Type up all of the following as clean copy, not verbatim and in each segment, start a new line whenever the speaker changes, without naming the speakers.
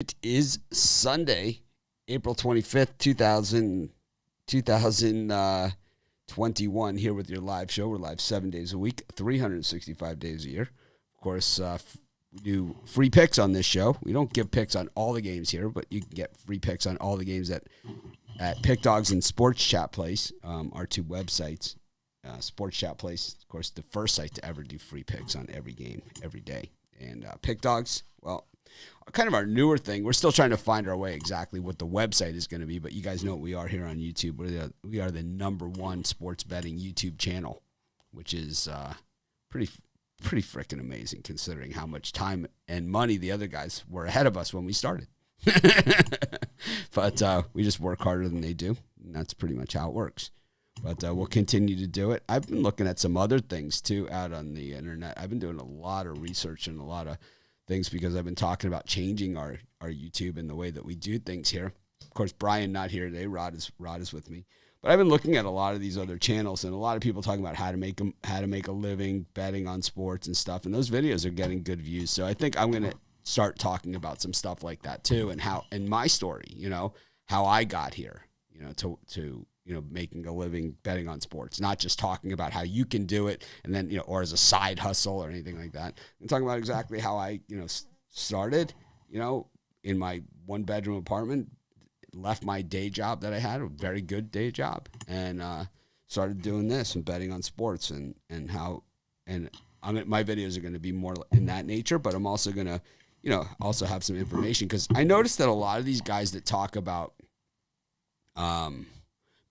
It is Sunday, April 25th, 2021, here with your live show. We're live 7 days a week, 365 days a year. Of course, we do free picks on this show. We don't give picks on all the games here, but you can get free picks on all the games at Pick Dogs and Sports Chat Place, our two websites. Sports Chat Place, of course, the first site to ever do free picks on every game, every day. And Pick Dogs, well, kind of our newer thing. We're still trying to find our way exactly what the website is going to be, but you guys know what we are here on YouTube. We are the #1 sports betting YouTube channel, which is pretty freaking amazing considering how much time and money the other guys were ahead of us when we started. But we just work harder than they do, and that's pretty much how it works. But we'll continue to do it. I've been looking at some other things, too, out on the internet. I've been doing a lot of research and a lot of things because I've been talking about changing our YouTube and the way that we do things here. Of course, Brian not here today. Rod is with me. But I've been looking at a lot of these other channels and a lot of people talking about how to make a living betting on sports and stuff. And those videos are getting good views. So I think I'm going to start talking about some stuff like that, too, and my story, how I got here, to making a living betting on sports, not just talking about how you can do it and then, or as a side hustle or anything like that. I'm talking about exactly how I, started, in my 1-bedroom apartment, left my day job that I had, a very good day job, and started doing this and betting on sports and how, and my videos are going to be more in that nature, but I'm also going to, also have some information because I noticed that a lot of these guys that talk about,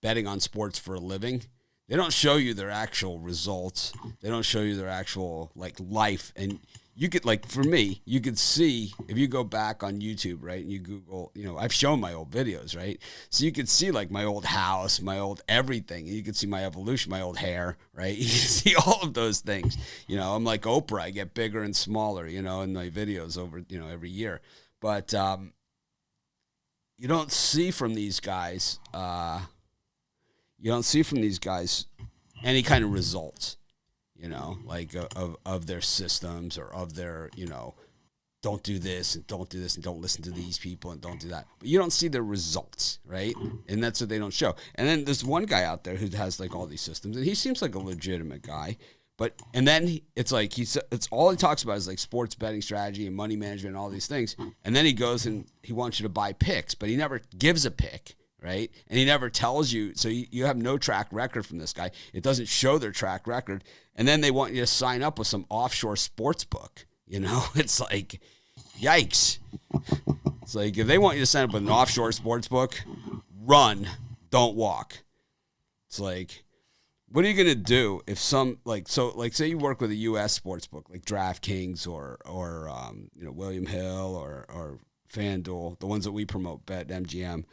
betting on sports for a living, they don't show you their actual results. They don't show you their actual life. And you could, for me, you could see if you go back on YouTube, right, and you Google, I've shown my old videos, right? So you could see my old house, my old everything. And you could see my evolution, my old hair, right? You can see all of those things. I'm like Oprah. I get bigger and smaller, in my videos over, every year. But you don't see from these guys, any kind of results, of their systems or of their, don't do this and don't do this and don't listen to these people and don't do that. But you don't see their results, right? And that's what they don't show. And then there's one guy out there who has all these systems, and he seems like a legitimate guy. And then it's it's all he talks about is sports betting strategy and money management and all these things. And then he goes and he wants you to buy picks, but he never gives a pick. Right? And he never tells you, so you have no track record from this guy. It doesn't show their track record. And then they want you to sign up with some offshore sports book. It's yikes. It's if they want you to sign up with an offshore sports book, run, don't walk. It's what are you going to do if say you work with a U.S. sports book like DraftKings or William Hill or FanDuel, the ones that we promote, BetMGM.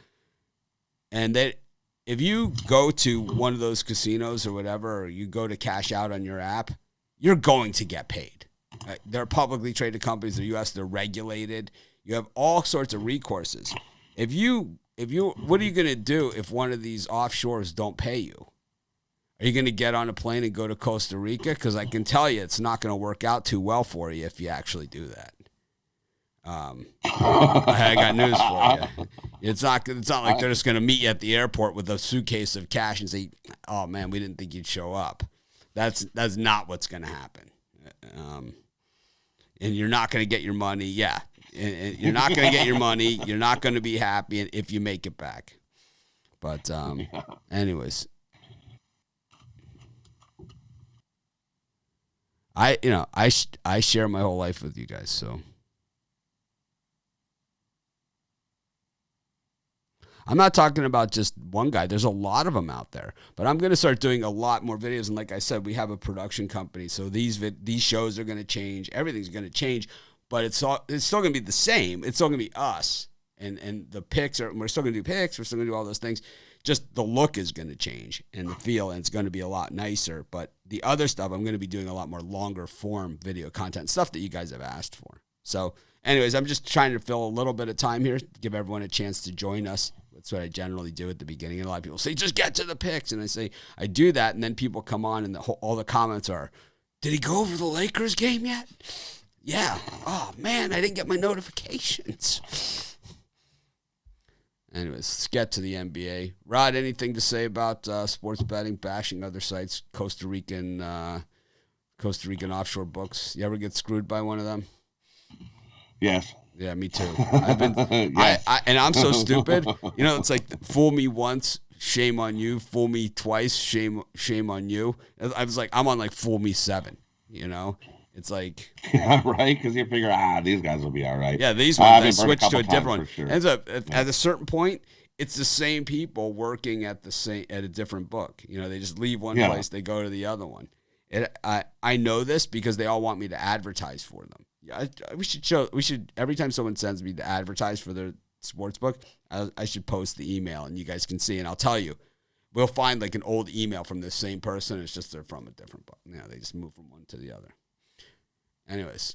And if you go to one of those casinos or whatever, or you go to cash out on your app, you're going to get paid. Right? They're publicly traded companies. They're U.S. They're regulated. You have all sorts of recourses. What are you going to do if one of these offshores don't pay you? Are you going to get on a plane and go to Costa Rica? Because I can tell you it's not going to work out too well for you if you actually do that. I got news for you. It's not like they're just going to meet you at the airport with a suitcase of cash and say, "Oh man, we didn't think you'd show up." That's not what's going to happen. And you're not going to get your money. Yeah, and you're not going to get your money. You're not going to be happy if you make it back. But anyways, I share my whole life with you guys, so. I'm not talking about just one guy. There's a lot of them out there. But I'm going to start doing a lot more videos. And like I said, we have a production company. So these shows are going to change. Everything's going to change. But it's still going to be the same. It's still going to be us. And the picks we're still going to do picks. We're still going to do all those things. Just the look is going to change and the feel. And it's going to be a lot nicer. But the other stuff, I'm going to be doing a lot more longer form video content, stuff that you guys have asked for. So anyways, I'm just trying to fill a little bit of time here to give everyone a chance to join us. That's what I generally do at the beginning. And a lot of people say, just get to the picks. And I say, I do that. And then people come on and all the comments are, did he go over the Lakers game yet? Yeah. Oh, man, I didn't get my notifications. Anyways, let's get to the NBA. Rod, anything to say about sports betting, bashing other sites, Costa Rican offshore books? You ever get screwed by one of them?
Yes.
Yeah, me too. I've been,
yes.
and I'm so stupid. You know, it's like fool me once, shame on you. Fool me twice, shame on you. I was like, I'm on like fool me 7. You know, it's like
yeah, right, because you figure these guys will be all right.
Yeah, these ones I switched to a different one.
Sure.
Ends up at a certain point, it's the same people working at a different book. You know, they just leave one place, they go to the other one. I know this because they all want me to advertise for them. Yeah, we should every time someone sends me to advertise for their sports book, I should post the email and you guys can see, and I'll tell you, we'll find like an old email from the same person. It's just they're from a different book. You know, they just move from one to the other. Anyways,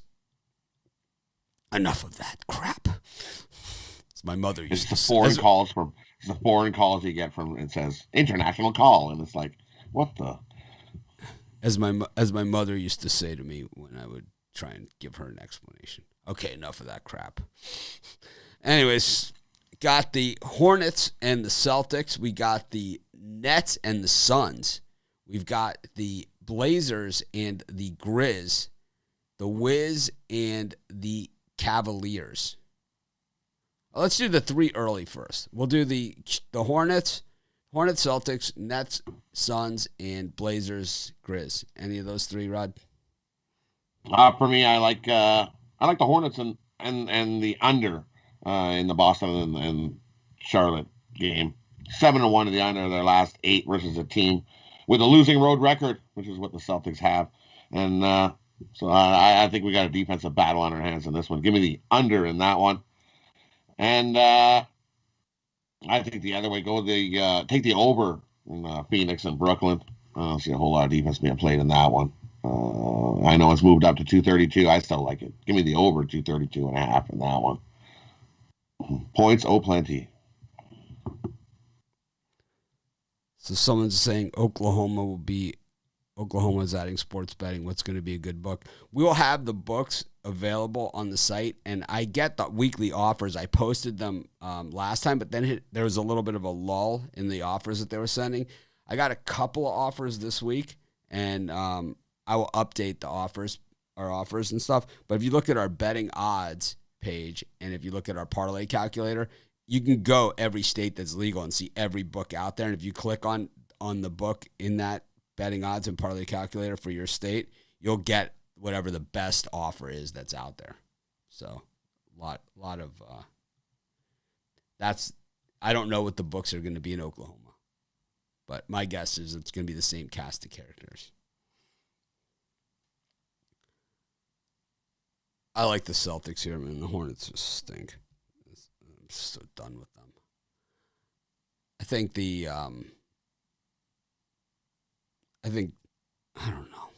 enough of that crap. It's my mother used to say.
It's the foreign calls you get from, it says international call, and it's like, what the?
As my mother used to say to me when I would try and give her an explanation. Okay, enough of that crap. Anyways, got the Hornets and the Celtics. We got the Nets and the Suns. We've got the Blazers and the Grizz, the Wiz and the Cavaliers. Let's do the 3 early first. We'll do the Hornets, Celtics, Nets, Suns, and Blazers, Grizz. Any of those 3, Rod?
For me, I like the Hornets and the under in the Boston and Charlotte game. 7-1 to the under their last 8 versus a team with a losing road record, which is what the Celtics have. And so I think we got a defensive battle on our hands in this one. Give me the under in that one. And I think the other way, take the over in Phoenix and Brooklyn. I don't see a whole lot of defense being played in that one. I know it's moved up to 232. I still like it. Give me the over 232.5 in that one. Points, plenty.
So someone's saying Oklahoma's adding sports betting. What's going to be a good book? We will have the books available on the site, and I get the weekly offers. I posted them last time, but then there was a little bit of a lull in the offers that they were sending. I got a couple of offers this week, and I will update our offers and stuff. But if you look at our betting odds page, and if you look at our parlay calculator, you can go every state that's legal and see every book out there. And if you click on the book in that betting odds and parlay calculator for your state, you'll get whatever the best offer is that's out there. So lot of that's, I don't know what the books are going to be in Oklahoma, but my guess is it's going to be the same cast of characters. I like the Celtics here, man. The Hornets just stink. I'm so done with them. I think I don't know.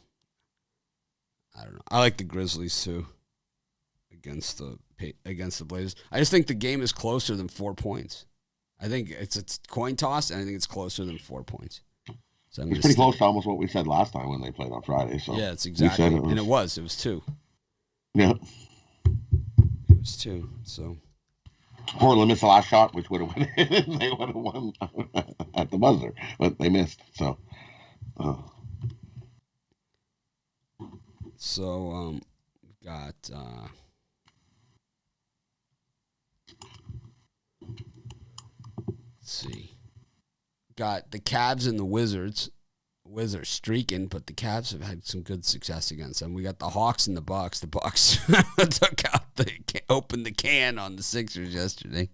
I like the Grizzlies too against the Blazers. I just think the game is closer than 4 points. I think it's a coin toss, and I think it's closer than 4 points. So
it's pretty close to almost what we said last time when they played on Friday. So
yeah, it's exactly, and it was 2.
Yeah,
it was 2. So
Portland missed the last shot, which would have won. They would have won at the buzzer, but they missed. So.
So we've got let's see. Got the Cavs and the Wizards. Wizards streaking, but the Cavs have had some good success against them. We got the Hawks and the Bucks. The Bucks opened the can on the Sixers yesterday.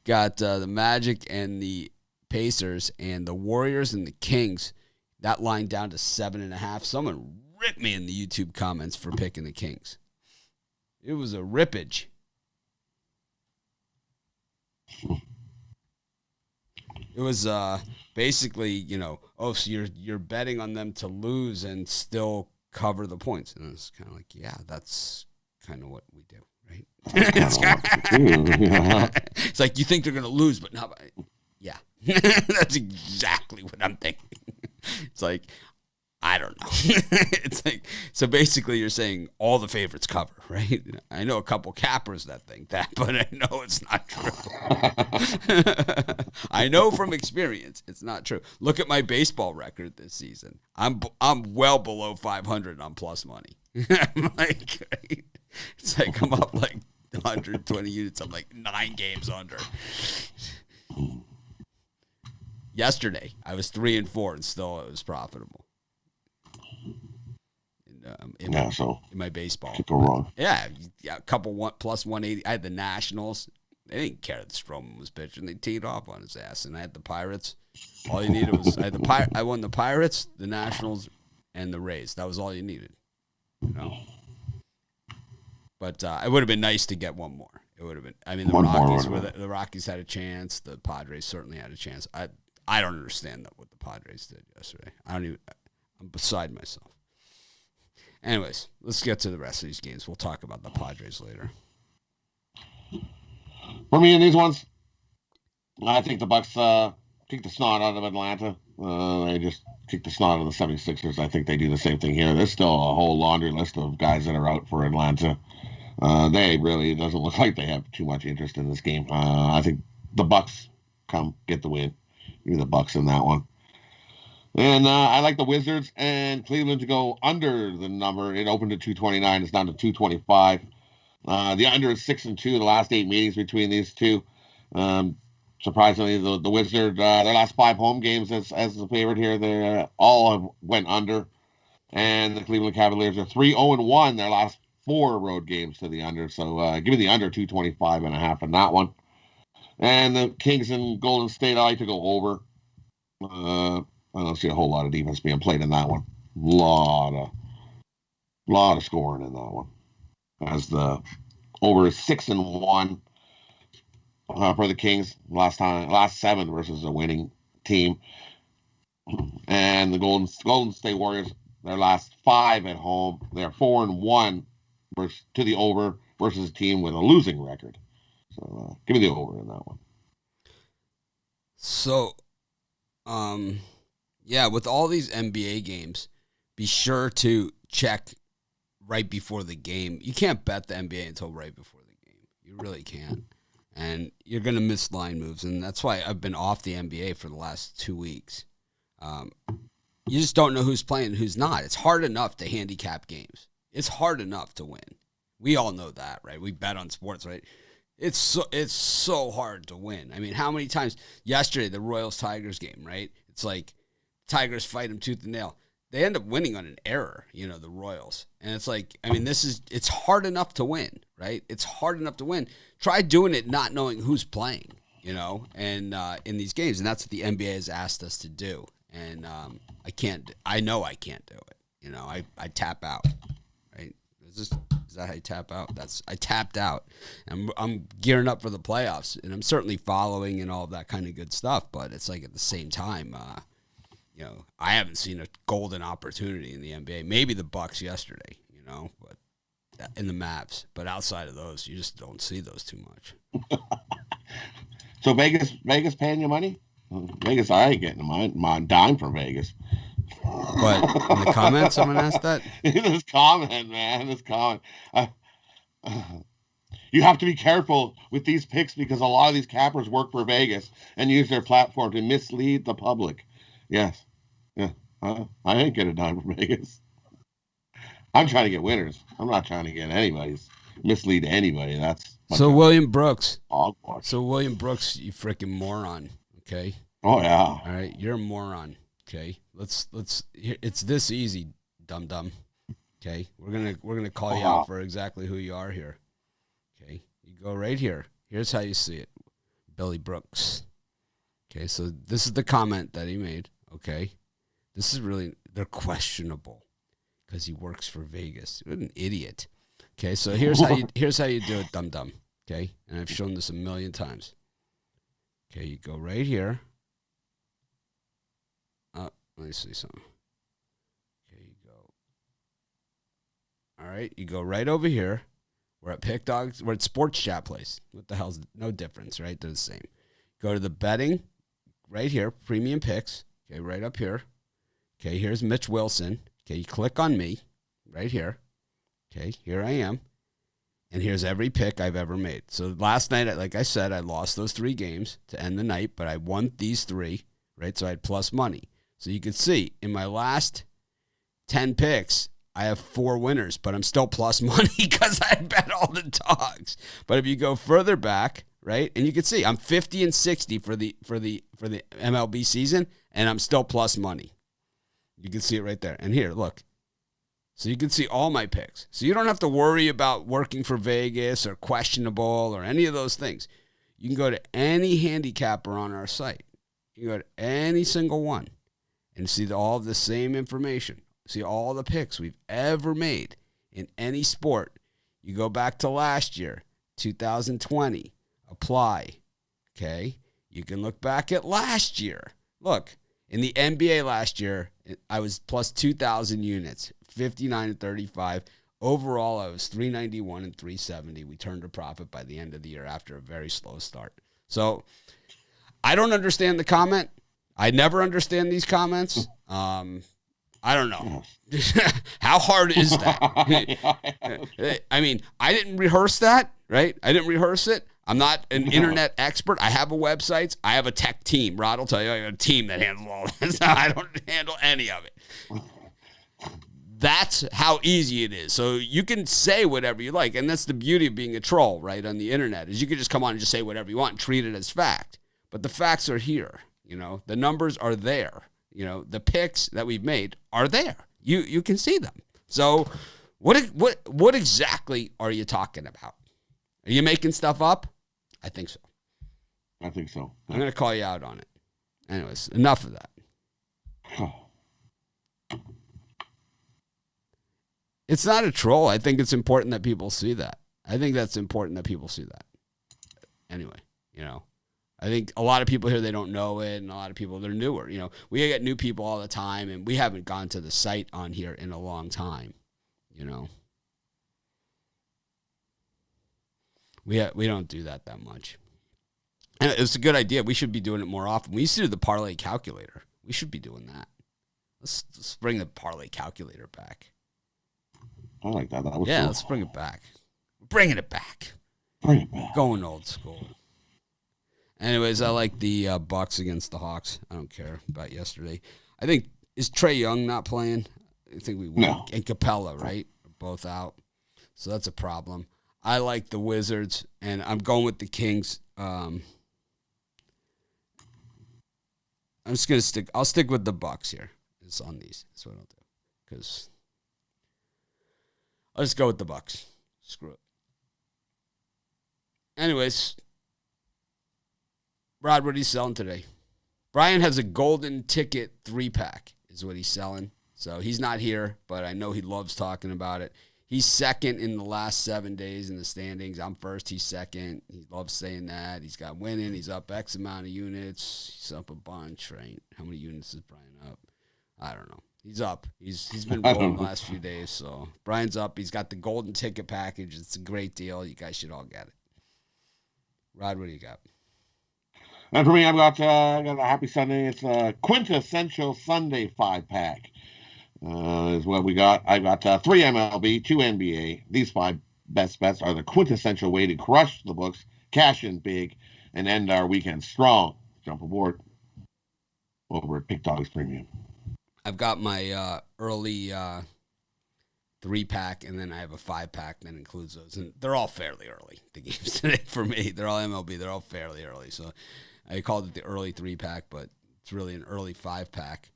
Got the Magic and the Pacers, and the Warriors and the Kings. That line down to 7.5. Someone ripped me in the YouTube comments for picking the Kings. It was a rippage. It was basically, so you're betting on them to lose and still cover the points. And it's kind of like, yeah, that's kind of what we do, right? It's like you think they're going to lose, but not. Yeah, that's exactly what I'm thinking. It's like I don't know. It's like, so basically you're saying all the favorites cover, right? I know a couple cappers that think that, but I know it's not true. I know from experience it's not true. Look at my baseball record this season. I'm well below 500 on plus money. I'm like, it's like I'm up like 120 units. I'm like 9 games under. Yesterday, I was 3-4 and still it was profitable. In my baseball.
Could go wrong.
Yeah, a couple plus 180. I had the Nationals. They didn't care that Stroman was pitching. They teed off on his ass. And I had the Pirates. All you needed was I won the Pirates, the Nationals, and the Rays. That was all you needed. You know. But it would have been nice to get one more. It would have been. I mean, the Rockies had a chance. The Padres certainly had a chance. I don't understand what the Padres did yesterday. I'm beside myself. Anyways, let's get to the rest of these games. We'll talk about the Padres later.
For me in these ones, I think the Bucks kick the snot out of Atlanta. They just kick the snot out of the 76ers. I think they do the same thing here. There's still a whole laundry list of guys that are out for Atlanta. It doesn't look like they have too much interest in this game. I think the Bucks get the win. Give me the Bucks in that one. And I like the Wizards and Cleveland to go under the number. It opened at 229. It's down to 225. The under is 6-2 the last 8 meetings between these two. Surprisingly, the Wizards, their last 5 home games as the favorite here, they all went under. And the Cleveland Cavaliers are 3-0-1 their last 4 road games to the under. So give me the under 225.5 in that one. And the Kings and Golden State, I like to go over. I don't see a whole lot of defense being played in that one. Lot of scoring in that one. As the over is 6-1 for the Kings last 7 versus a winning team, and the Golden State Warriors their last 5 at home. They're 4-1 to the over versus a team with a losing record. So give me the over in that one.
So, yeah, with all these NBA games, be sure to check right before the game. You can't bet the NBA until right before the game. You really can't. And you're going to miss line moves, and that's why I've been off the NBA for the last 2 weeks. You just don't know who's playing and who's not. It's hard enough to handicap games. It's hard enough to win. We all know that, right? We bet on sports, right? It's so hard to win. I mean, how many times yesterday, the Royals-Tigers game, right? It's like Tigers fight them tooth and nail. They end up winning on an error, the Royals. And it's like, I mean, it's hard enough to win, right? It's hard enough to win. Try doing it not knowing who's playing, and in these games. And that's what the NBA has asked us to do. And I know I can't do it. I tap out, right? Is that how you tap out? I tapped out. I'm gearing up for the playoffs, and I'm certainly following and all of that kind of good stuff. But it's like at the same time, I haven't seen a golden opportunity in the NBA. Maybe the Bucks yesterday, but in the Mavs. But outside of those, you just don't see those too much.
So Vegas paying you money? Vegas, I ain't getting my dime from Vegas.
What? In the comments, someone asked that?
This comment, man. This comment. You have to be careful with these picks because a lot of these cappers work for Vegas and use their platform to mislead the public. Yes. Yeah. I ain't get a dime from Vegas. I'm trying to get winners. I'm not trying to get mislead anybody. That's
so William Brooks.
Hogwash.
So William Brooks, you freaking moron. Okay.
Oh yeah.
All right, you're a moron. Okay. Let's. It's this easy, dum dum. Okay. We're gonna call you out for exactly who you are here. Okay. You go right here. Here's how you see it, Billy Brooks. Okay. So this is the comment that he made. Okay. This is really, they're questionable because he works for Vegas. What an idiot. Okay. So here's how you do it, dum dum. Okay. And I've shown this a million times. Okay. You go right here. Let me see something. Okay, you go. All right, you go right over here. We're at Pick Dogs. We're at Sports Chat Place. What the hell's no difference, right? They're the same. Go to the betting right here, premium picks. Okay, right up here. Okay, here's Mitch Wilson. Okay, you click on me right here. Okay, here I am. And here's every pick I've ever made. So last night, like I said, I lost those 3 games to end the night, but I won these 3, right? So I had plus money. So you can see in my last 10 picks, I have 4 winners, but I'm still plus money because I bet all the dogs. But if you go further back, right, and you can see I'm 50 and 60 for the MLB season, and I'm still plus money. You can see it right there. And here, look. So you can see all my picks. So you don't have to worry about working for Vegas or questionable or any of those things. You can go to any handicapper on our site. You can go to any single one and see all of the same information. See all the picks we've ever made in any sport. You go back to last year, 2020, apply. Okay? You can look back at last year. Look, in the NBA last year, I was plus 2,000 units, 59 and 35. Overall, I was 391 and 370. We turned a profit by the end of the year after a very slow start. So I don't understand the comment. I never understand these comments. I don't know. How hard is that? I mean, I didn't rehearse that, right? I didn't rehearse it. I'm not an internet expert. I have a website. I have a tech team. Rod will tell you I have a team that handles all this. I don't handle any of it. That's how easy it is. So you can say whatever you like. And that's the beauty of being a troll, right, on the internet, is you can just come on and just say whatever you want and treat it as fact. But the facts are here. You know, the numbers are there. You know, the picks that we've made are there. You can see them. So what exactly are you talking about? Are you making stuff up? I think so.
I think so.
I'm going to call you out on it. Anyways, enough of that. It's not a troll. I think it's important that people see that. I think that's important that people see that. Anyway, you know, I think a lot of people here, they don't know it, and a lot of people, they're newer. You know, we get new people all the time, and we haven't gone to the site on here in a long time, you know. We don't do that much. And it's a good idea. We should be doing it more often. We used to do the parlay calculator. We should be doing that. Let's bring the parlay calculator back.
I like that. That was
cool.
Let's
bring it back. Bringing it back.
Bring it back.
Going old school. Anyways, I like the Bucks against the Hawks. I don't care about yesterday. I think, is Trae Young not playing? I think we won.
No.
And Capella, right? Both out. So that's a problem. I like the Wizards, and I'm going with the Kings. I'm just going to I'll stick with the Bucks here. It's on these. That's what I'll do. Because I'll just go with the Bucks. Screw it. Anyways, Rod, what are you selling today? Brian has a golden ticket 3-pack is what he's selling. So he's not here, but I know he loves talking about it. He's second in the last 7 days in the standings. I'm first. He's second. He loves saying that. He's got winning. He's up X amount of units. He's up a bunch, right? How many units is Brian up? I don't know. He's up. He's been rolling the last few days. So Brian's up. He's got the golden ticket package. It's a great deal. You guys should all get it. Rod, what do you got?
And for me, I got a happy Sunday. It's a quintessential Sunday 5-pack. Is what we got. I got 3 MLB, 2 NBA. These 5 best bets are the quintessential way to crush the books, cash in big, and end our weekend strong. Jump aboard over at Pick Dogs Premium.
I've got my early 3-pack, and then I have a 5-pack that includes those. And they're all fairly early, the games today for me. They're all MLB. They're all fairly early. So I called it the early 3-pack, but it's really an early 5-pack.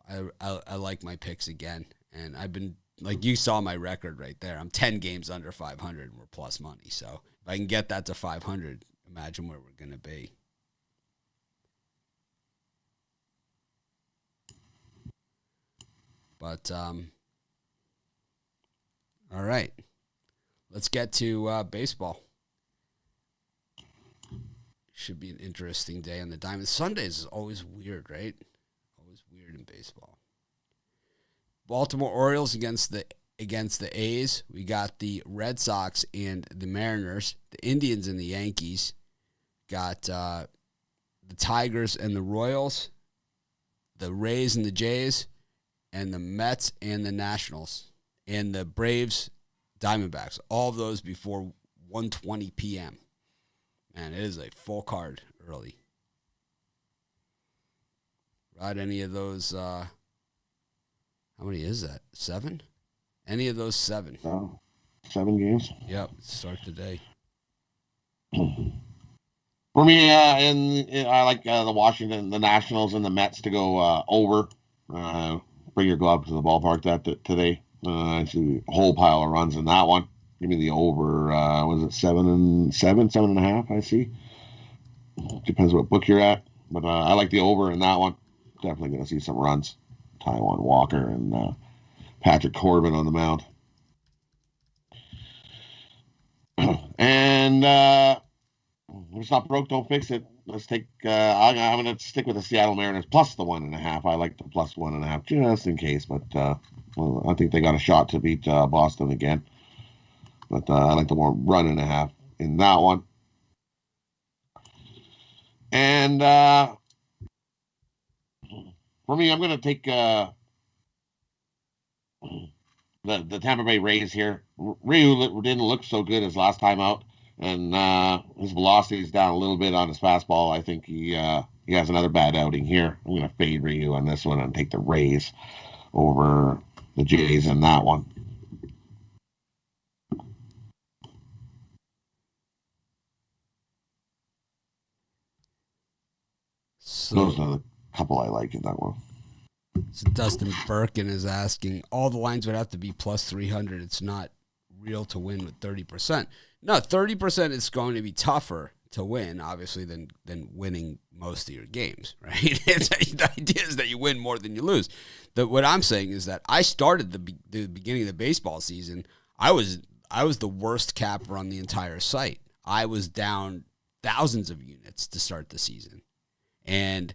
I like my picks again, and I've been, like you saw my record right there. I'm 10 games under 500, and we're plus money. So if I can get that to 500, imagine where we're going to be. But, all right. Let's get to baseball. Should be an interesting day on the diamond. Sundays is always weird, right? Weird in baseball. Baltimore Orioles against the A's. We got the Red Sox and the Mariners. The Indians and the Yankees. Got the Tigers and the Royals. the Rays and the Jays, and the Mets and the Nationals, and the Braves, Diamondbacks. All of those before 1:20 p.m. Man, it is a full card early. Ride any of those, how many is that? 7? Any of those 7?
7 games?
Yep, start today.
For me, I like the Washington, the Nationals, and the Mets to go over. Bring your glove to the ballpark today. I see a whole pile of runs in that one. Give me the over. Was it 7.5? I see. Depends what book you're at, but I like the over in that one. Definitely going to see some runs. Taijuan Walker and Patrick Corbin on the mound. And if it's not broke, don't fix it. Let's take. I'm going to stick with the Seattle Mariners plus the 1.5. I like the plus 1.5 just in case, but I think they got a shot to beat Boston again. But I like the more 1.5 in that one. And for me, I'm going to take the Tampa Bay Rays here. Ryu didn't look so good his last time out, and his velocity is down a little bit on his fastball. I think he has another bad outing here. I'm going to fade Ryu on this one and take the Rays over the Jays in that one.
So,
those are the couple I like in that one.
So Dustin Birkin is asking, all the lines would have to be plus 300. It's not real to win with 30%. No, 30% is going to be tougher to win, obviously, than winning most of your games, right? The idea is that you win more than you lose. What I'm saying is that I started the beginning of the baseball season. I was the worst capper on the entire site. I was down thousands of units to start the season. And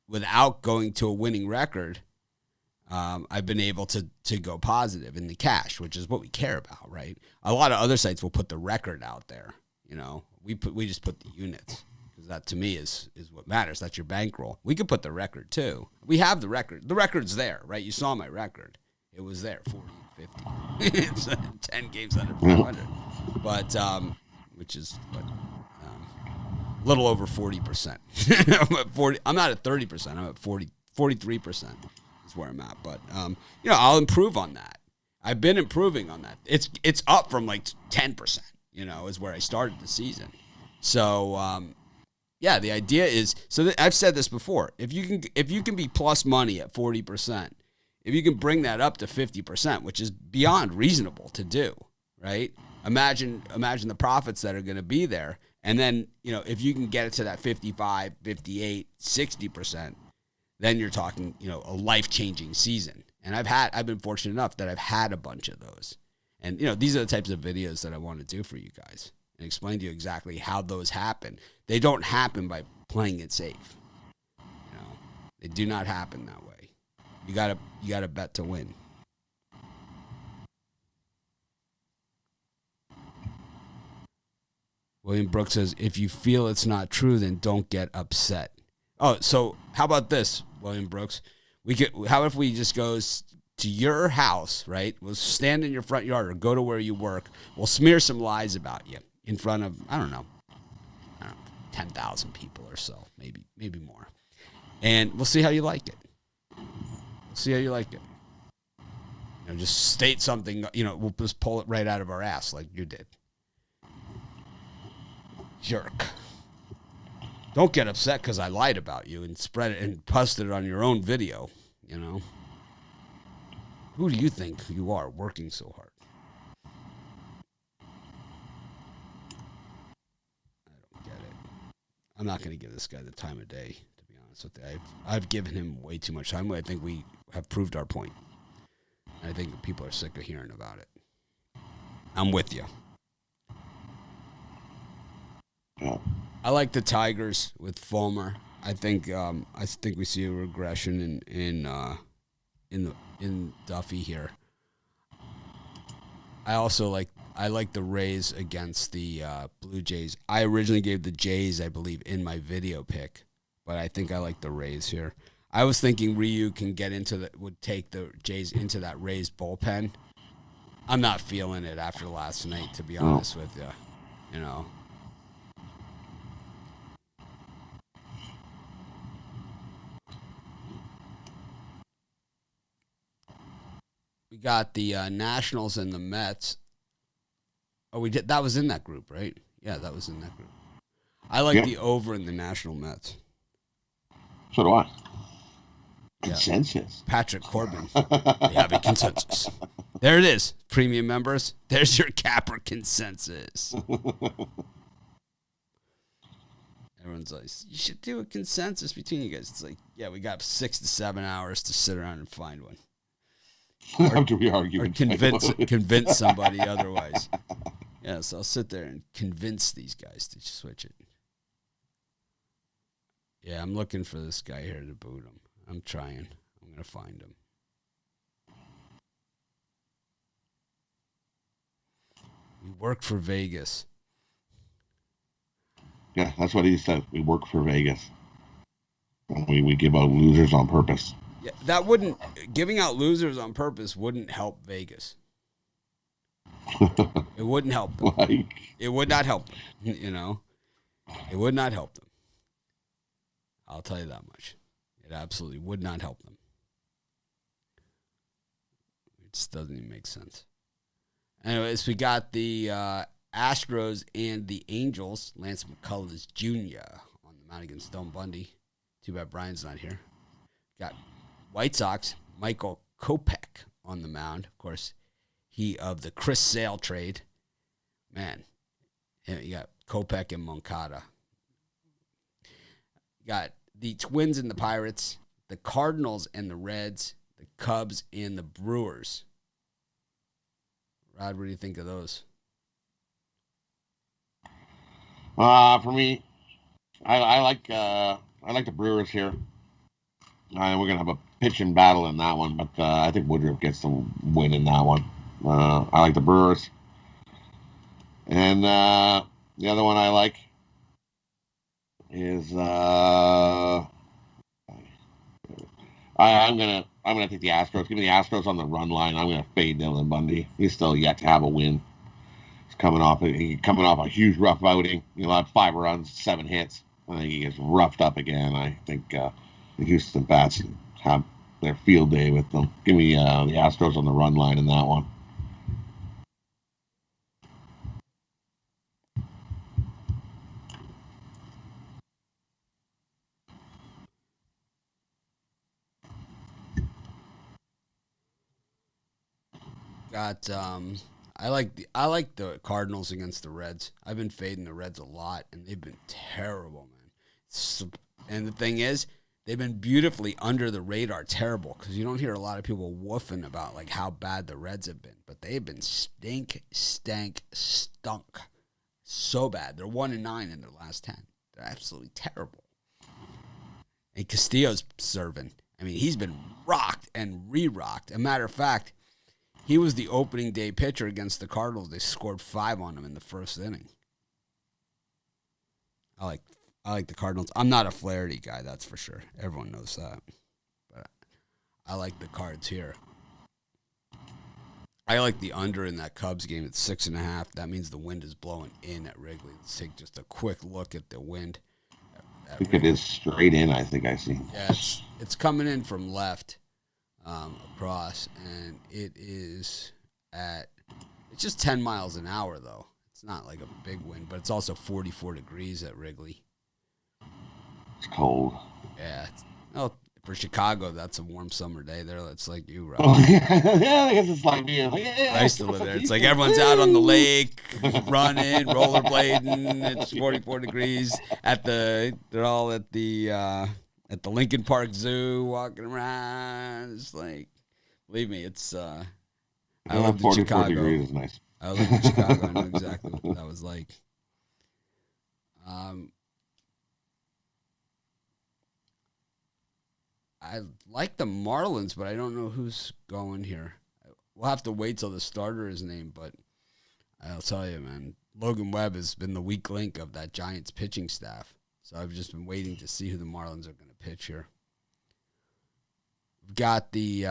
without going to a winning record, I've been able to go positive in the cash, which is what we care about, right? A lot of other sites will put the record out there. You know, we just put the units because that to me is what matters. That's your bankroll. We could put the record too. We have the record. The record's there, right? You saw my record. It was there, 40-50. It's 10 games under 500, but which is what. A little over 40%. I'm at 40. I'm not at 30%. I'm at 43% is where I'm at. But I'll improve on that. I've been improving on that. It's up from like 10%. Is where I started the season. So the idea is I've said this before. If you can be plus money at 40%, if you can bring that up to 50%, which is beyond reasonable to do, right? Imagine the profits that are going to be there. And then, if you can get it to that 55, 58, 60%, then you're talking, a life-changing season. And I've been fortunate enough that I've had a bunch of those. And, these are the types of videos that I want to do for you guys and explain to you exactly how those happen. They don't happen by playing it safe. They do not happen that way. You gotta bet to win. William Brooks says, if you feel it's not true, then don't get upset. Oh, so how about this, William Brooks? How if we just go to your house, right? We'll stand in your front yard or go to where you work. We'll smear some lies about you in front of, I don't know, 10,000 people or so, maybe more. And we'll see how you like it. Just state something, we'll just pull it right out of our ass like you did. Jerk. Don't get upset because I lied about you and spread it and posted it on your own video, Who do you think you are working so hard? I don't get it. I'm not going to give this guy the time of day, to be honest with you. I've given him way too much time. I think we have proved our point. I think people are sick of hearing about it. I'm with you.
Yeah.
I like the Tigers with Fulmer. I think we see a regression in Duffy here. I also like the Rays against the Blue Jays. I originally gave the Jays, I believe, in my video pick, but I think I like the Rays here. I was thinking Ryu can would take the Jays into that Rays bullpen. I'm not feeling it after last night, to be honest with you. You know. We got the Nationals and the Mets. Oh, we did. That was in that group, right? Yeah, that was in that group. I like the over in the National Mets.
So do I. Consensus.
Yeah. Patrick Corbin. We have a consensus. There it is, premium members. There's your Capper consensus. Everyone's like, you should do a consensus between you guys. It's like, yeah, we got 6 to 7 hours to sit around and find one.
After we argue.
Or convince somebody otherwise. Yeah, so I'll sit there and convince these guys to switch it. Yeah, I'm looking for this guy here to boot him. I'm trying. I'm going to find him. We work for Vegas.
Yeah, that's what he said. We work for Vegas. We give out losers on purpose.
Yeah, giving out losers on purpose wouldn't help Vegas. It wouldn't help them. It would not help them. You know, it would not help them. I'll tell you that much. It absolutely would not help them. It just doesn't even make sense. Anyways, we got the Astros and the Angels. Lance McCullers Jr. on the mound against Stone Bundy. Too bad Brian's not here. Got White Sox, Michael Kopech on the mound. Of course, he of the Chris Sale trade. Man, you got Kopech and Moncada. You got the Twins and the Pirates, the Cardinals and the Reds, the Cubs and the Brewers. Rod, what do you think of those?
For me, I like the Brewers here. We're gonna have a pitching battle in that one, but I think Woodruff gets the win in that one. I like the Brewers, and the other one I like is I'm gonna take the Astros. Give me the Astros on the run line. I'm gonna fade Dylan Bundy. He's still yet to have a win. He's coming off a huge rough outing. Had 5 runs, 7 hits. I think he gets roughed up again. I think the Houston Bats have their field day with them. Give me the Astros on the run line in that one.
Got I like the Cardinals against the Reds. I've been fading the Reds a lot, and they've been terrible, man. And the thing is, they've been beautifully under the radar terrible because you don't hear a lot of people woofing about like how bad the Reds have been, but they've been stunk so bad. They're 1-9 in their last 10. They're absolutely terrible. And Castillo's serving. I mean, he's been rocked and re-rocked. As a matter of fact, he was the opening day pitcher against the Cardinals. They scored 5 on him in the first inning. I like the Cardinals. I'm not a Flaherty guy, that's for sure. Everyone knows that. But I like the Cards here. I like the under in that Cubs game at 6.5. That means the wind is blowing in at Wrigley. Let's take just a quick look at the wind.
I think it is straight in, I think I see.
Yeah, it's coming in from left. Across, and it's just 10 miles an hour, though. It's not like a big wind, but it's also 44 degrees at Wrigley.
It's cold.
Yeah. For Chicago, that's a warm summer day there. That's like you, Rob.
Oh, yeah, I guess it's like me.
I used to live there. It's like everyone's out on the lake, running, rollerblading. It's 44 degrees. They're all at the Lincoln Park Zoo, walking around. It's like, believe me, it's. I lived in Chicago.
Degrees is nice.
I lived in Chicago. I know exactly what that was like. I like the Marlins, but I don't know who's going here. We'll have to wait till the starter is named, but I'll tell you, man, Logan Webb has been the weak link of that Giants pitching staff. So I've just been waiting to see who the Marlins are going to pitch here. We've got the.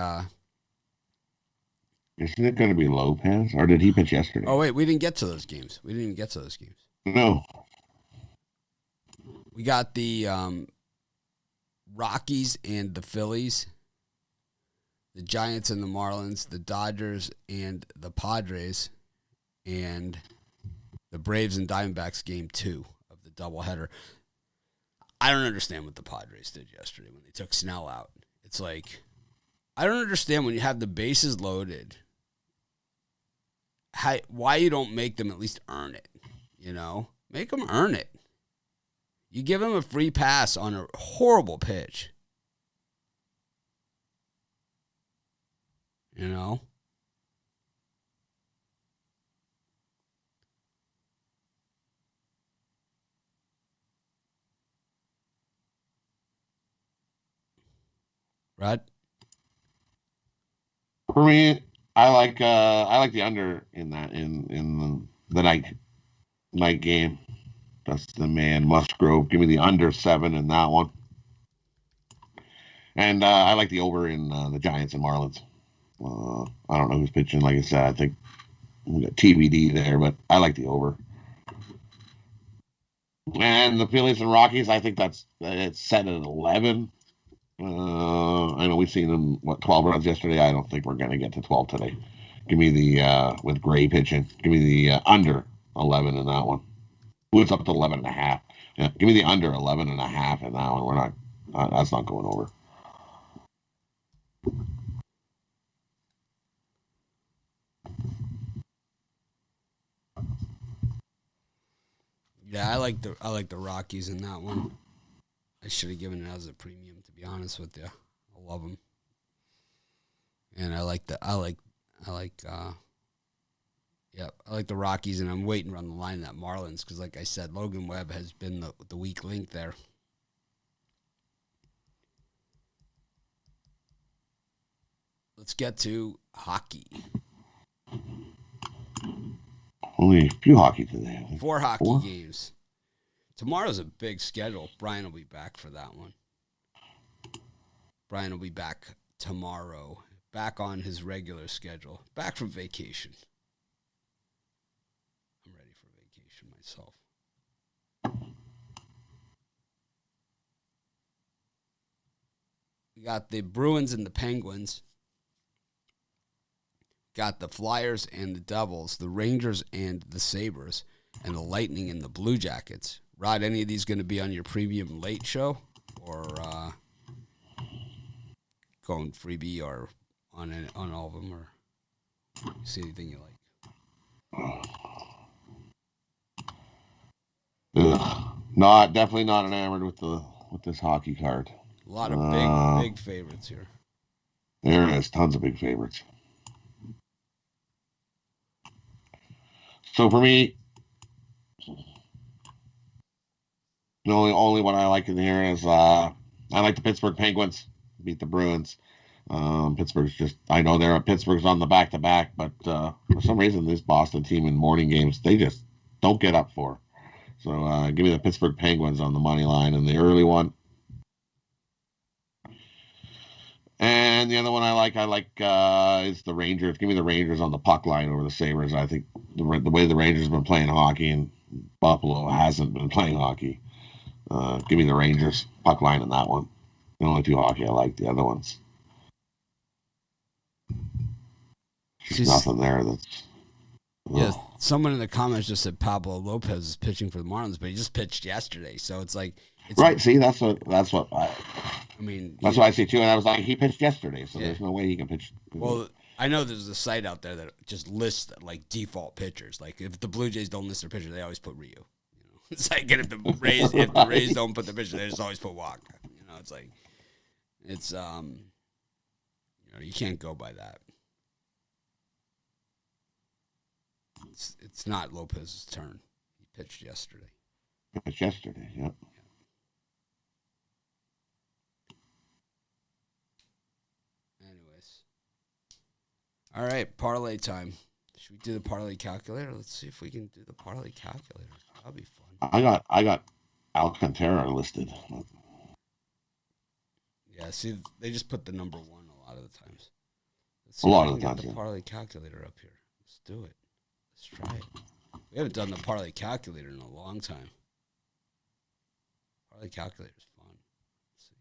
Isn't it going to be Lopez, or did he pitch yesterday?
Oh wait, we didn't get to those games.
No.
We got the Rockies and the Phillies, the Giants and the Marlins, the Dodgers and the Padres, and the Braves and Diamondbacks game 2 of the doubleheader. I don't understand what the Padres did yesterday when they took Snell out. It's like, I don't understand when you have the bases loaded, why you don't make them at least earn it, you know? Make them earn it. You give them a free pass on a horrible pitch. You know? Rod?
For me, I like the under in that in the night game. That's the man Musgrove. Give me the under 7 in that one. And I like the over in the Giants and Marlins. I don't know who's pitching. Like I said, I think we got TBD there, but I like the over. And the Phillies and Rockies, I think it's set at 11. I know we've seen them 12 runs yesterday. I don't think we're going to get to 12 today. Give me the with Gray pitching. Give me the under 11 in that one. Ooh, it's up to 11.5. Yeah, give me the under 11.5 in that one. We're not. That's not going over.
Yeah, I like the Rockies in that one. I should have given it as a premium, to be honest with you. I love them, and I like the Rockies, and I'm waiting on the line that Marlins because, like I said, Logan Webb has been the weak link there. Let's get to hockey.
Only a few hockey today.
4 hockey games. Tomorrow's a big schedule. Brian will be back for that one. Brian will be back tomorrow. Back on his regular schedule. Back from vacation. I'm ready for vacation myself. We got the Bruins and the Penguins. Got the Flyers and the Devils, the Rangers and the Sabres, and the Lightning and the Blue Jackets. Rod, any of these going to be on your premium late show, or going freebie, or on all of them, or you see anything you like?
Definitely not enamored with this hockey card.
A lot of big favorites here.
There is tons of big favorites. So for me, the only one I like in here is I like the Pittsburgh Penguins beat the Bruins. Pittsburgh's I know Pittsburgh's on the back-to-back, but for some reason this Boston team in morning games, they just don't get up for. So give me the Pittsburgh Penguins on the money line in the early one. And the other one I like is the Rangers. Give me the Rangers on the puck line over the Sabres. I think the way the Rangers have been playing hockey and Buffalo hasn't been playing hockey. Give me the Rangers puck line in that one. The only 2 hockey I like. The other ones, there's nothing there that's.
Yeah, someone in the comments just said Pablo Lopez is pitching for the Marlins, but he just pitched yesterday, so it's like
right. See, that's what I
mean.
That's what I see too, and I was like, he pitched yesterday, so there's no way he can pitch.
Well, I know there's a site out there that just lists like default pitchers. Like if the Blue Jays don't list their pitcher, they always put Ryu. You know, it's like if the Rays don't put the pitcher, they just always put Walker. You know, it's you can't go by that. It's not Lopez's turn. He pitched yesterday.
Yep.
Anyways. All right, parlay time. Should we do the parlay calculator? Let's see if we can do the parlay calculator. That'll be fun.
I got Alcantara listed.
Yeah, see, they just put the number 1 lot of the times.
A lot of the times.
Get the parlay calculator up here. Let's do it. Let's try it. We haven't done the parlay calculator in a long time. Parlay calculator is fun. Let's see.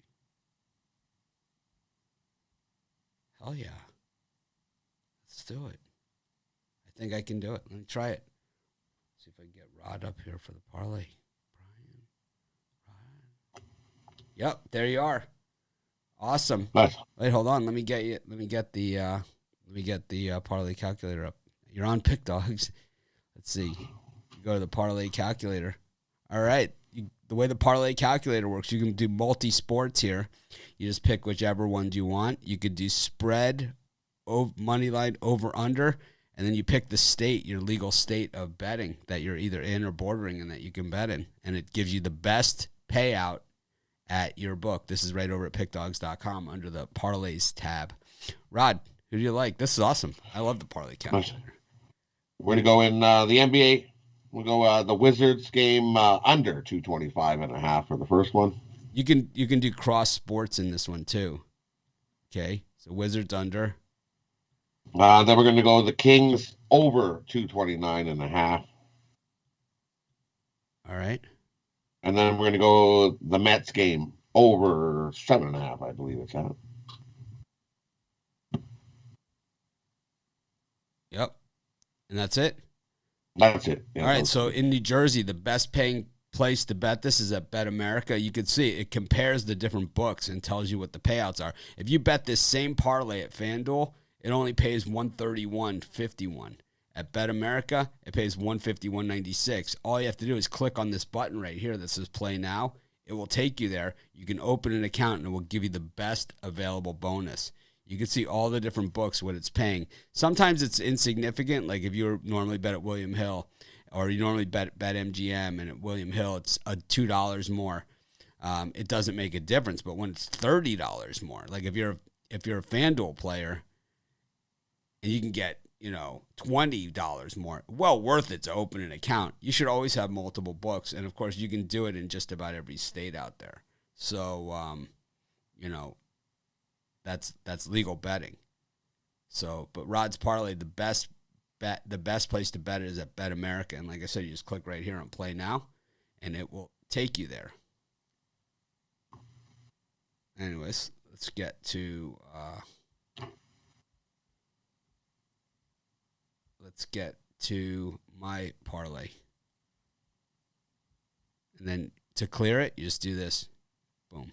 Hell yeah. Let's do it. I think I can do it. Let me try it. See if I can get Rod up here for the parlay. Brian. Rod. Yep, there you are. Awesome.
Nice.
Wait, hold on. Let me get the parlay calculator up. You're on Pick Dogs. Let's see. You go to the parlay calculator. All right. The way the parlay calculator works, you can do multi-sports here. You just pick whichever ones you want. You could do spread, money line, over, under, and then you pick the state, your legal state of betting that you're either in or bordering and that you can bet in. And it gives you the best payout at your book. This is right over at pickdogs.com under the parlays tab. Rod, who do you like? This is awesome. I love the parlay calculator.
We're going to go in the NBA. We'll go the Wizards game under 225.5 for the first one.
You can do cross sports in this one too. Okay, so Wizards under.
Then we're going to go the Kings over 229.5.
All right.
And then we're going to go the Mets game over 7.5, I believe it's at.
Yep. And that's it?
That's it. Yeah,
all right, so in New Jersey, the best paying place to bet this is at Bet America. You can see it compares the different books and tells you what the payouts are. If you bet this same parlay at FanDuel, it only pays $131.51. At Bet America, it pays $151.96. All you have to do is click on this button right here that says Play Now. It will take you there. You can open an account, and it will give you the best available bonus. You can see all the different books, what it's paying. Sometimes it's insignificant, like if you normally bet at William Hill, or you normally bet MGM, and at William Hill it's $2 more. It doesn't make a difference. But when it's $30 more, like if you're a FanDuel player, and you can get $20 more, well worth it to open an account. You should always have multiple books, and of course you can do it in just about every state out there. So that's legal betting. So, but Rod's parlay, the best place to bet is at Bet America, and like I said, you just click right here on Play Now, and it will take you there. Anyways, let's get to my parlay. And then to clear it, you just do this. Boom.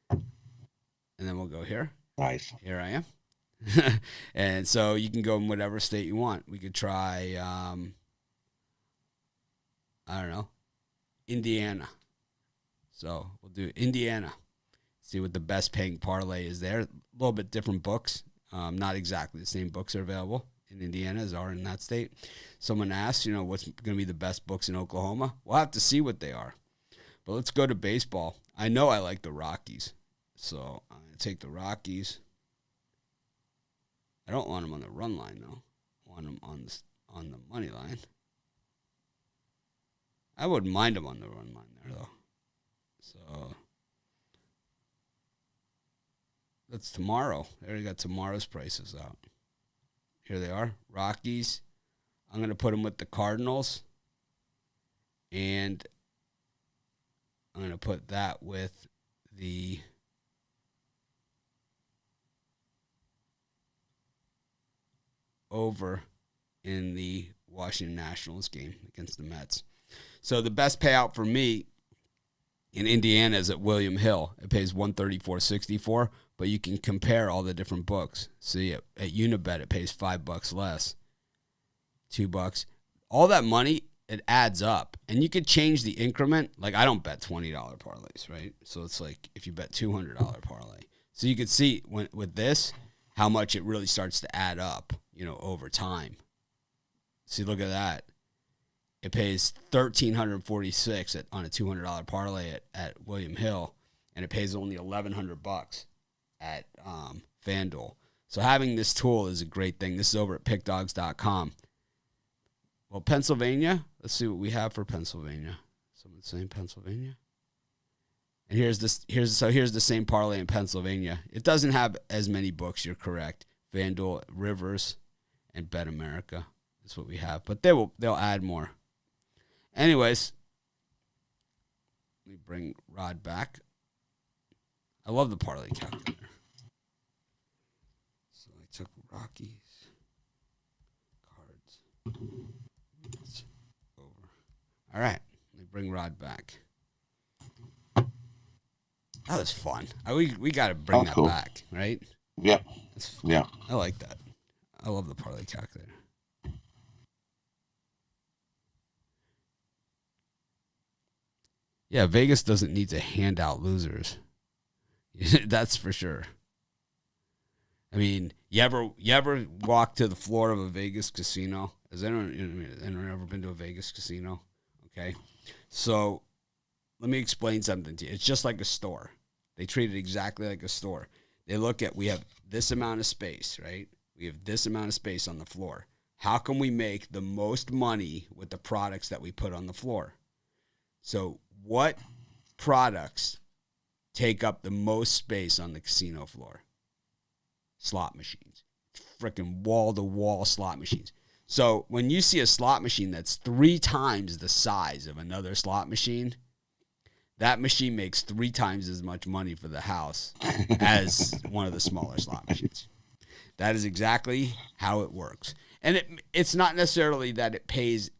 And then we'll go here.
Nice.
Here I am. And so you can go in whatever state you want. We could try, I don't know, Indiana. So we'll do Indiana. See what the best paying parlay is there. A little bit different books. Not exactly the same books are available in Indiana as are in that state. Someone asked, what's going to be the best books in Oklahoma? We'll have to see what they are. But let's go to baseball. I know I like the Rockies. So I'm going to take the Rockies. I don't want them on the run line, though. I want them on the money line. I wouldn't mind them on the run line there, though. So that's tomorrow. I already got tomorrow's prices out. Here they are. Rockies. I'm going to put them with the Cardinals. And I'm going to put that with the over in the Washington Nationals game against the Mets. So the best payout for me in Indiana is at William Hill. It pays $134.64, but you can compare all the different books. See, at Unibet, it pays $5 less, $2. All that money, it adds up, and you could change the increment. Like, I don't bet $20 parlays, right? So it's like if you bet $200 parlay. So you could see with this how much it really starts to add up, over time. See, look at that. It pays $1,346 on a $200 parlay at William Hill, and it pays only $1,100 at FanDuel. So having this tool is a great thing. This is over at pickdogs.com. Well, Pennsylvania, let's see what we have for Pennsylvania. Someone's saying Pennsylvania. And here's the same parlay in Pennsylvania. It doesn't have as many books. You're correct. FanDuel, Rivers, and Bet America is what we have. But they'll add more. Anyways, let me bring Rod back. I love the parlay calculator. So I took Rockies, cards. It's over. All right, let me bring Rod back. That was fun. We got to bring that back, right?
Yep. Yeah.
I like that. I love the parlay calculator. Yeah, Vegas doesn't need to hand out losers. That's for sure. I mean, you ever walk to the floor of a Vegas casino? Has anyone ever been to a Vegas casino? Okay. So let me explain something to you. It's just like a store. They treat it exactly like a store. They look at, we have this amount of space, right? We have this amount of space on the floor. How can we make the most money with the products that we put on the floor? So what products take up the most space on the casino floor? Slot machines. Freaking wall-to-wall slot machines. So when you see a slot machine that's 3 times the size of another slot machine, that machine makes 3 times as much money for the house as one of the smaller slot machines. That is exactly how it works. And it's not necessarily that it pays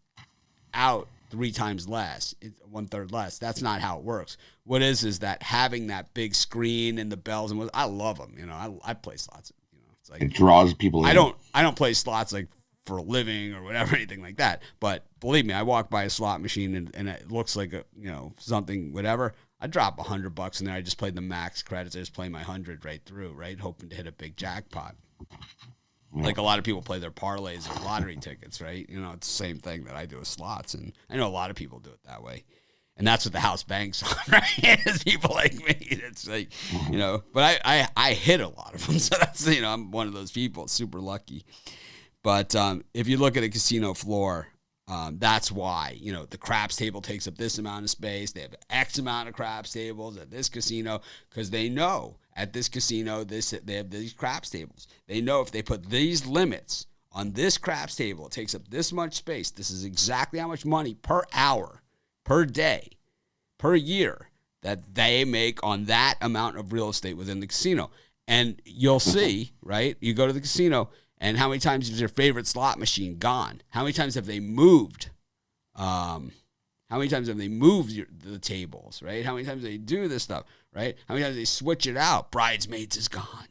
out 3 times less, 1/3 less. That's not how it works. What is that having that big screen and the bells and I love them. You know, I play slots. You know, it's like
it draws people in.
I don't play slots like for a living or whatever, anything like that. But believe me, I walk by a slot machine and it looks like something, whatever. I drop $100 in there. I just played the max credits. I just play my 100 right through, right? Hoping to hit a big jackpot. Yeah. Like a lot of people play their parlays or lottery tickets, right? You know, it's the same thing that I do with slots. And I know a lot of people do it that way. And that's what the house banks on, right? It's people like me. It's like, but I hit a lot of them. So that's, I'm one of those people, super lucky. But if you look at a casino floor, that's why, the craps table takes up this amount of space. They have X amount of craps tables at this casino because they know at this casino they have these craps tables. They know if they put these limits on this craps table, it takes up this much space. This is exactly how much money per hour, per day, per year that they make on that amount of real estate within the casino. And you'll see, right? You go to the casino, and how many times is your favorite slot machine gone? How many times have they moved? How many times have they moved the tables, right? How many times they do this stuff, right? How many times they switch it out? Bridesmaids is gone,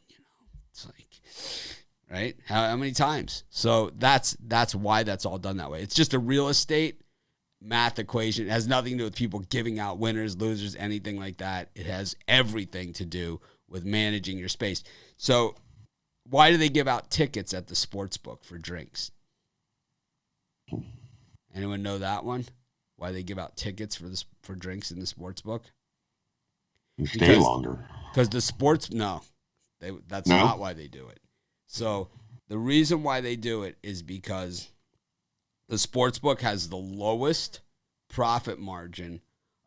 It's like, right? How many times? So that's why that's all done that way. It's just a real estate math equation. It has nothing to do with people giving out winners, losers, anything like that. It has everything to do with managing your space. So why do they give out tickets at the sports book for drinks? Anyone know that one? Why they give out tickets for drinks in the sports book?
You stay longer.
Because the sports, that's not why they do it. So the reason why they do it is because the sports book has the lowest profit margin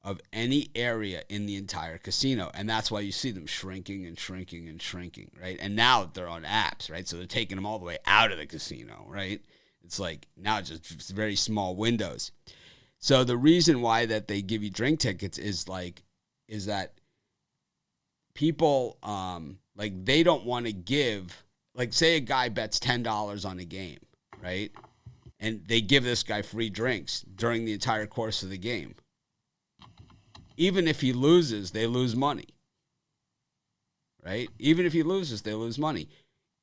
of any area in the entire casino. And that's why you see them shrinking and shrinking and shrinking, right? And now they're on apps, right? So they're taking them all the way out of the casino, right? It's like now just very small windows. So the reason why that they give you drink tickets is that people, they don't want to give, say a guy bets $10 on a game, right? And they give this guy free drinks during the entire course of the game. Even if he loses, they lose money, right? Even if he loses, they lose money.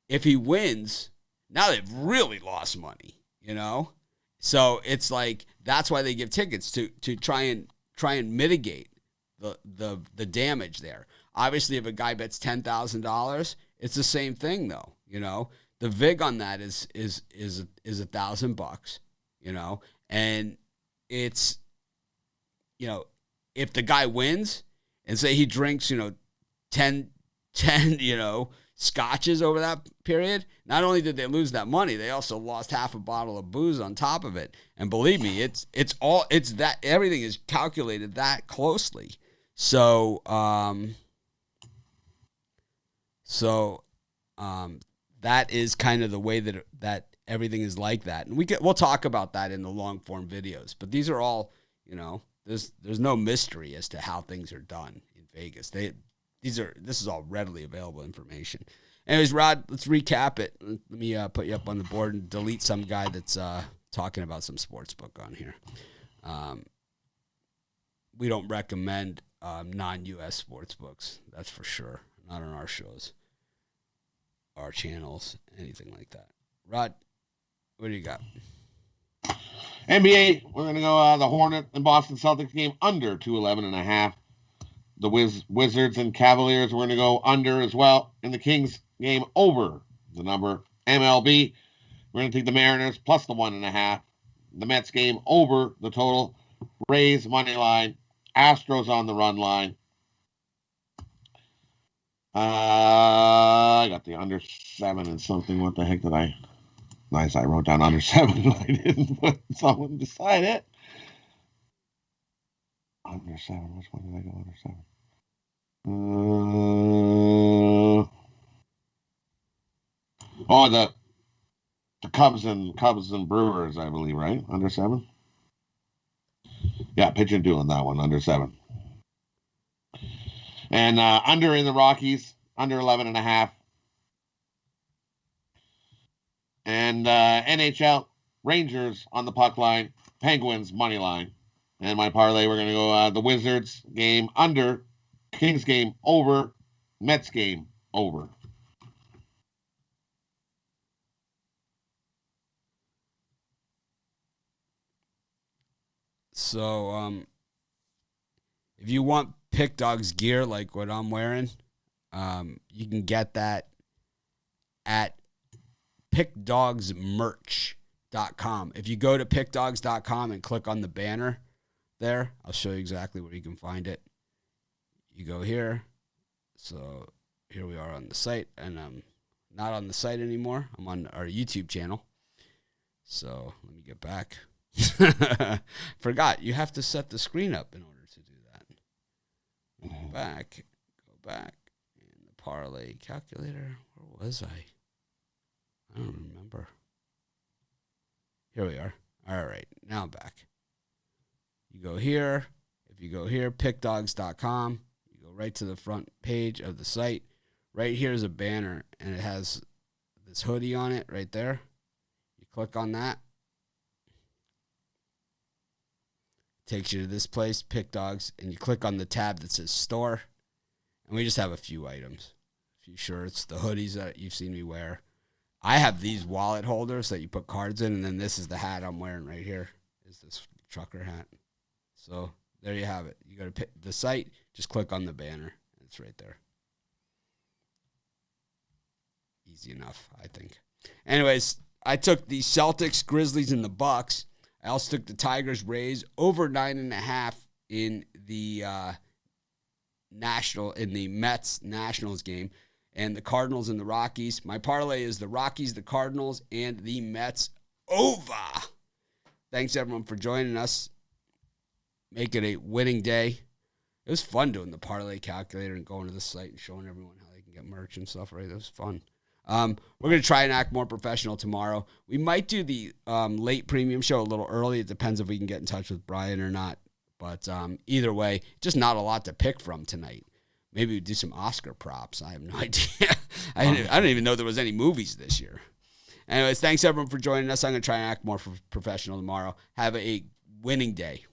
If he wins, now they've really lost money, So it's like that's why they give tickets to try and mitigate the damage there. Obviously, if a guy bets $10,000, it's the same thing though. The vig on that is $1,000, and it's if the guy wins and say he drinks, 10 scotches over that period, not only did they lose that money, they also lost half a bottle of booze on top of it. And believe me, everything is calculated that closely. So that is kind of the way that everything is like that. And we'll talk about that in the long form videos. But these are all, there's no mystery as to how things are done in Vegas. This is all readily available information. Anyways, Rod, let's recap it. Let me put you up on the board and delete some guy that's talking about some sportsbook on here. We don't recommend non-U.S. sports books. That's for sure. Not on our shows, our channels, anything like that. Rod, what do you got?
NBA, we're going to go the Hornet and Boston Celtics game under 211.5. The Wizards and Cavaliers, we're going to go under as well. And the Kings game over the number. MLB, we're going to take the Mariners plus the 1.5. The Mets game over the total. Rays money line. Astros on the run line. I got the under 7 and something. What the heck did I? Nice, I wrote down under 7. I didn't put someone beside it. Under 7. Which one did I go under 7? The Cubs and Brewers, I believe, right? Under 7. Yeah, pitch and duel in that one, under 7. And under in the Rockies, under 11.5. And NHL, Rangers on the puck line, Penguins money line. And my parlay, we're going to go the Wizards game under, Kings game over, Mets game over.
So, if you want Pick Dog's gear like what I'm wearing, you can get that at pickdogsmerch.com. If you go to pickdogs.com and click on the banner there, I'll show you exactly where you can find it. You go here. So here we are on the site, and I'm not on the site anymore. I'm on our YouTube channel. So let me get back. Forgot, you have to set the screen up in order to do that. Go back. And the parlay calculator. Where was I? I don't remember. Here we are. All right, now I'm back. You go here. If you go here, pickdogs.com, you go right to the front page of the site. Right here is a banner, and it has this hoodie on it right there. You click on that. Takes you to this place, Pick Dogs, and you click on the tab that says Store. And we just have a few items. A few shirts, the hoodies that you've seen me wear. I have these wallet holders that you put cards in, and then this is the hat I'm wearing right here. Is this trucker hat. So there you have it. You go to pick the site, just click on the banner. It's right there. Easy enough, I think. Anyways, I took the Celtics, Grizzlies, and the Bucks. I also took the Tigers, Rays over 9.5 in the Mets Nationals game, and the Cardinals and the Rockies. My parlay is the Rockies, the Cardinals, and the Mets over. Thanks everyone for joining us. Make it a winning day. It was fun doing the parlay calculator and going to the site and showing everyone how they can get merch and stuff. Right, it was fun. We're going to try and act more professional tomorrow. We might do the late premium show a little early. It depends if we can get in touch with Brian or not. But either way, just not a lot to pick from tonight. Maybe we do some Oscar props. I have no idea. I don't even know there was any movies this year. Anyways, thanks everyone for joining us. I'm going to try and act more professional tomorrow. Have a winning day.